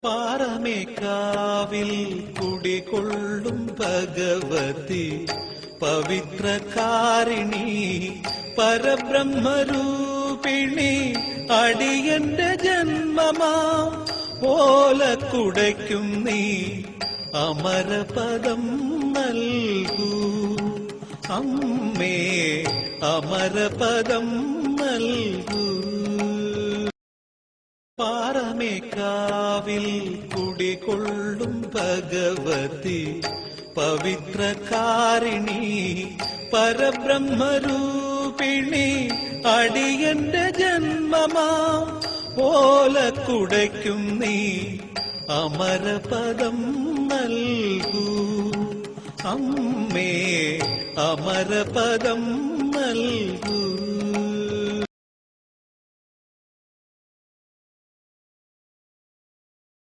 പാറമേക്കാവിൽ കുടികൊള്ളും ഭഗവതി പവിത്രകാരിണി പരബ്രഹ്മരൂപിണി അടിയന്റെ ജന്മമാം ഓലക്കുടയ്ക്കും നീ അമരപദം നൽകൂ അമ്മേ അമരപദം നൽകൂ. പാറമേക്കാവിൽ കുടികൊള്ളും ഭഗവതി പവിത്രകാരിണി പരബ്രഹ്മരൂപിണി അടിയന്റെ ജന്മമാം ഓലക്കുടയ്ക്കും നീ അമരപദം നൽകൂ അമ്മേ അമരപദം നൽകൂ.